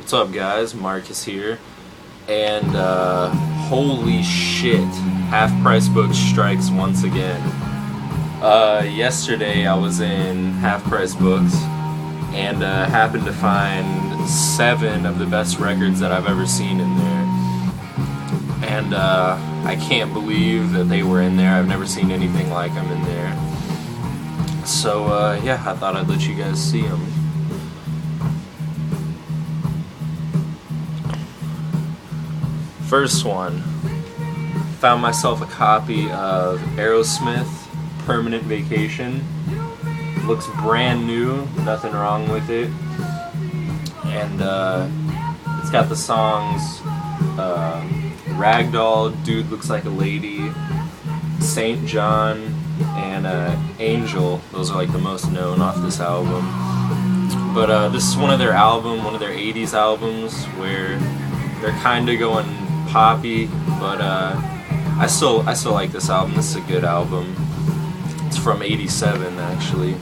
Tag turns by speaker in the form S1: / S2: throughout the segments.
S1: What's up, guys? Marcus here, and holy shit, Half Price Books strikes once again. Yesterday I was in Half Price Books and happened to find 7 of the best records that I've ever seen in there, and I can't believe that they were in there. I've never seen anything like them in there. So yeah, I thought I'd let you guys see them. First one, found myself a copy of Aerosmith, Permanent Vacation. Looks brand new, nothing wrong with it. And it's got the songs Ragdoll, Dude Looks Like a Lady, Saint John, and Angel. Those are like the most known off this album. But this is one of their 80s albums where they're kind of going poppy, but I still like this album. This is a good album. It's from '87 actually,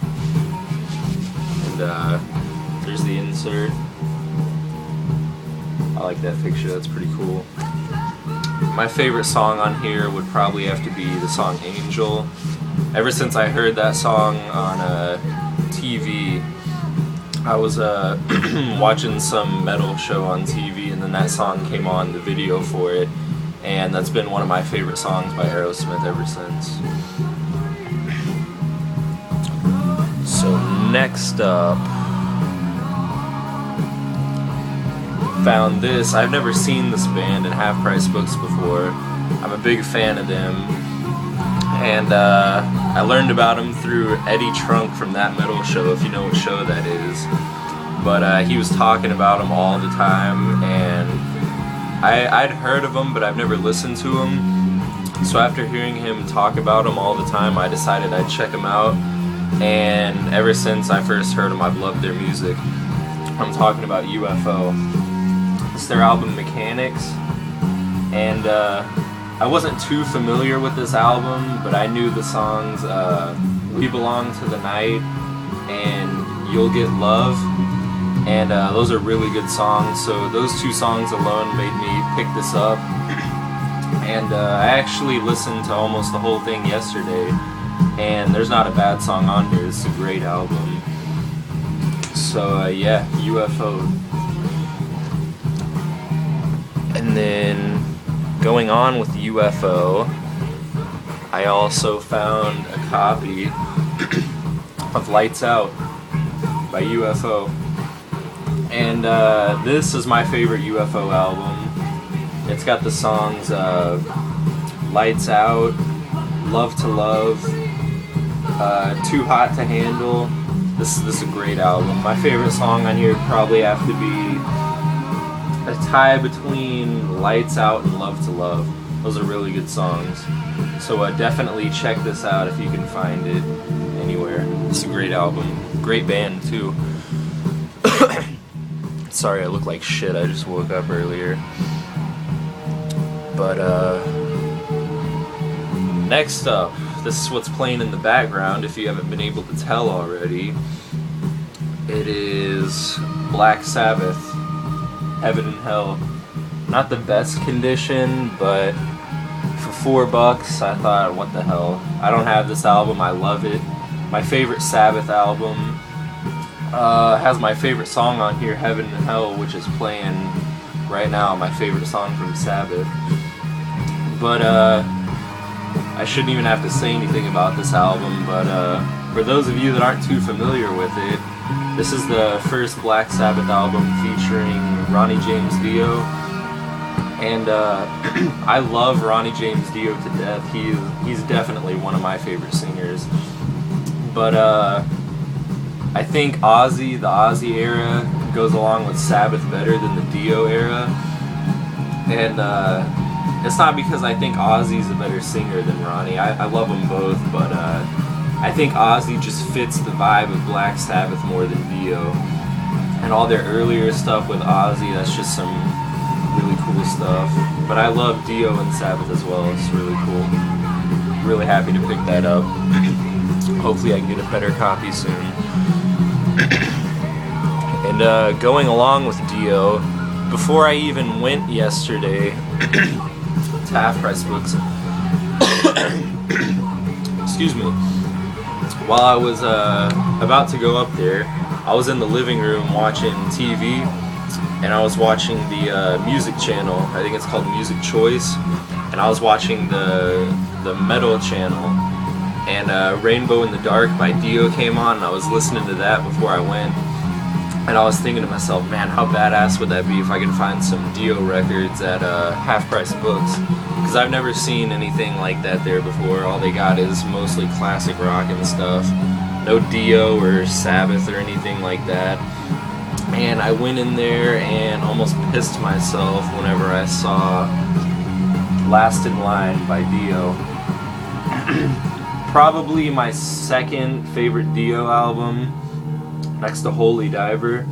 S1: and there's the insert. I like that picture. That's pretty cool. My favorite song on here would probably have to be the song Angel. Ever since I heard that song on TV, I was watching some metal show on TV, and then that song came on, the video for it, and that's been one of my favorite songs by Aerosmith ever since. So next up, found this. I've never seen this band in Half Price Books before. I'm a big fan of them, and I learned about him through Eddie Trunk from That Metal Show, if you know what show that is. But he was talking about him all the time, and I'd heard of him, but I've never listened to him. So after hearing him talk about him all the time, I decided I'd check him out, and ever since I first heard him, I've loved their music. I'm talking about UFO. It's their album Mechanics, and I wasn't too familiar with this album, but I knew the songs We Belong to the Night and You'll Get Love, and those are really good songs, so those 2 songs alone made me pick this up. And I actually listened to almost the whole thing yesterday, and there's not a bad song on here. It's a great album. So yeah, UFO. And then going on with UFO, I also found a copy of Lights Out by UFO. And this is my favorite UFO album. It's got the songs Lights Out, Love to Love, Too Hot to Handle. This is a great album. My favorite song on here would probably have to be a tie between Lights Out and Love to Love. Those are really good songs. So definitely check this out if you can find it anywhere. It's a great album. Great band too. Sorry, I look like shit. I just woke up earlier. But next up, this is what's playing in the background if you haven't been able to tell already. It is Black Sabbath, Heaven and Hell. Not the best condition, but for $4 I thought, what the hell. I don't have this album, I love it. My favorite Sabbath album. Has my favorite song on here, Heaven and Hell, which is playing right now, my favorite song from Sabbath. But I shouldn't even have to say anything about this album, but for those of you that aren't too familiar with it, this is the first Black Sabbath album featuring Ronnie James Dio, and I love Ronnie James Dio to death. He's definitely one of my favorite singers, but I think Ozzy, the Ozzy era, goes along with Sabbath better than the Dio era, and it's not because I think Ozzy's a better singer than Ronnie. I love them both, but I think Ozzy just fits the vibe of Black Sabbath more than Dio. And all their earlier stuff with Ozzy, that's just some really cool stuff. But I love Dio and Sabbath as well. It's really cool. Really happy to pick that up. Hopefully I can get a better copy soon. And going along with Dio, before I even went yesterday to Half Price Books, excuse me, while I was about to go up there, I was in the living room watching TV, and I was watching the music channel. I think it's called Music Choice, and I was watching the metal channel, and Rainbow in the Dark by Dio came on, and I was listening to that before I went, and I was thinking to myself, man, how badass would that be if I could find some Dio records at Half Price Books, because I've never seen anything like that there before. All they got is mostly classic rock and stuff, no Dio or Sabbath or anything like that. And I went in there and almost pissed myself whenever I saw Last in Line by Dio. Probably my second favorite Dio album, next to Holy Diver.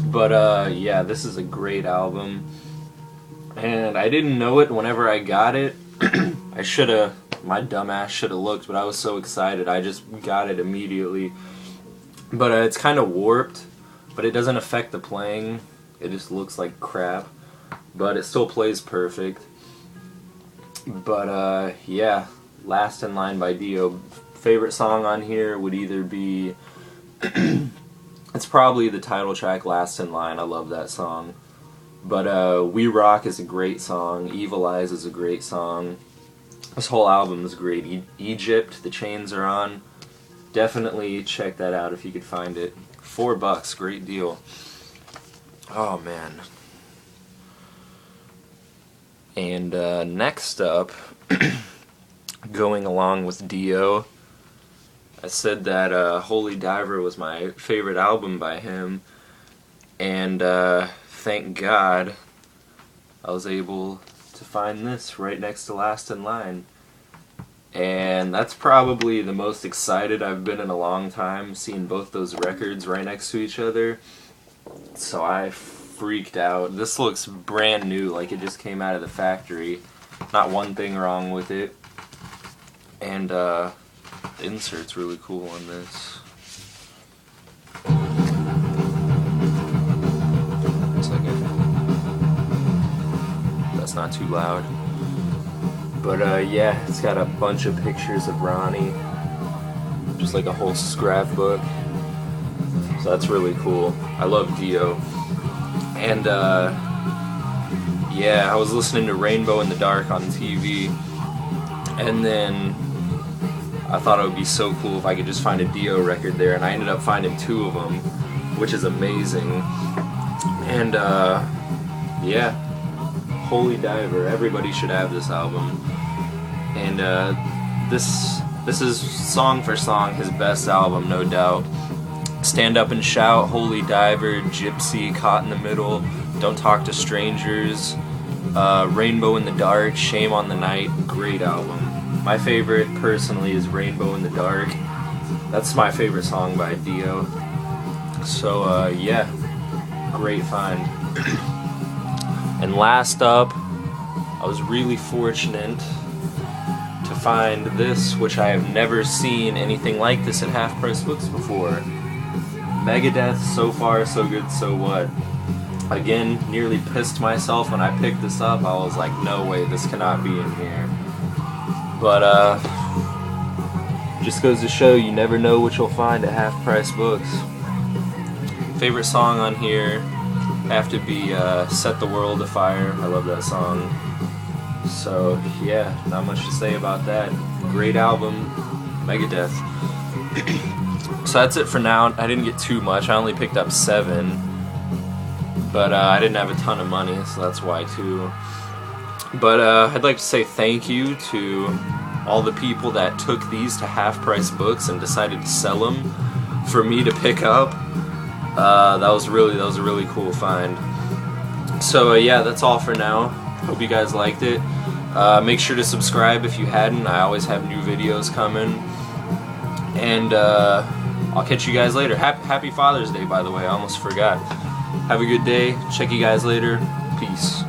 S1: But yeah, this is a great album. And I didn't know it whenever I got it. I should've, my dumbass should've looked, but I was so excited, I just got it immediately. But it's kind of warped, but it doesn't affect the playing. It just looks like crap, but it still plays perfect. But yeah, Last in Line by Dio. Favorite song on here would either be it's probably the title track, Last in Line. I love that song. But We Rock is a great song. Evil Eyes is a great song. This whole album is great. Egypt, The Chains Are On. Definitely check that out if you could find it. $4, great deal. Oh man. And next up, going along with Dio, I said that Holy Diver was my favorite album by him, and thank God I was able to find this right next to Last in Line. And that's probably the most excited I've been in a long time, seeing both those records right next to each other. So I freaked out. This looks brand new, like it just came out of the factory. Not one thing wrong with it. And the insert's really cool on this. Looks like it. That's not too loud. But yeah, it's got a bunch of pictures of Ronnie, just like a whole scrapbook. So that's really cool. I love Dio. And yeah, I was listening to Rainbow in the Dark on TV, and then I thought it would be so cool if I could just find a Dio record there, and I ended up finding 2 of them, which is amazing. And yeah, Holy Diver, everybody should have this album. And this is song for song his best album, no doubt. Stand Up and Shout, Holy Diver, Gypsy, Caught in the Middle, Don't Talk to Strangers, Rainbow in the Dark, Shame on the Night, great album. My favorite, personally, is Rainbow in the Dark. That's my favorite song by Dio. So, yeah, great find. And last up, I was really fortunate to find this, which I have never seen anything like this at Half Price Books before. Megadeth, So Far, So Good, So What. Again, nearly pissed myself when I picked this up. I was like, no way, this cannot be in here. But, just goes to show you never know what you'll find at Half Price Books. Favorite song on here have to be Set the World Afire. I love that song. So yeah, not much to say about that. Great album, Megadeth. So that's it for now. I didn't get too much. I only picked up 7, but I didn't have a ton of money, so that's why too. But I'd like to say thank you to all the people that took these to Half Price Books and decided to sell them for me to pick up. That was a really cool find. So yeah, that's all for now. Hope you guys liked it. Make sure to subscribe if you hadn't. I always have new videos coming. And I'll catch you guys later. Happy Father's Day, by the way. I almost forgot. Have a good day. Check you guys later. Peace.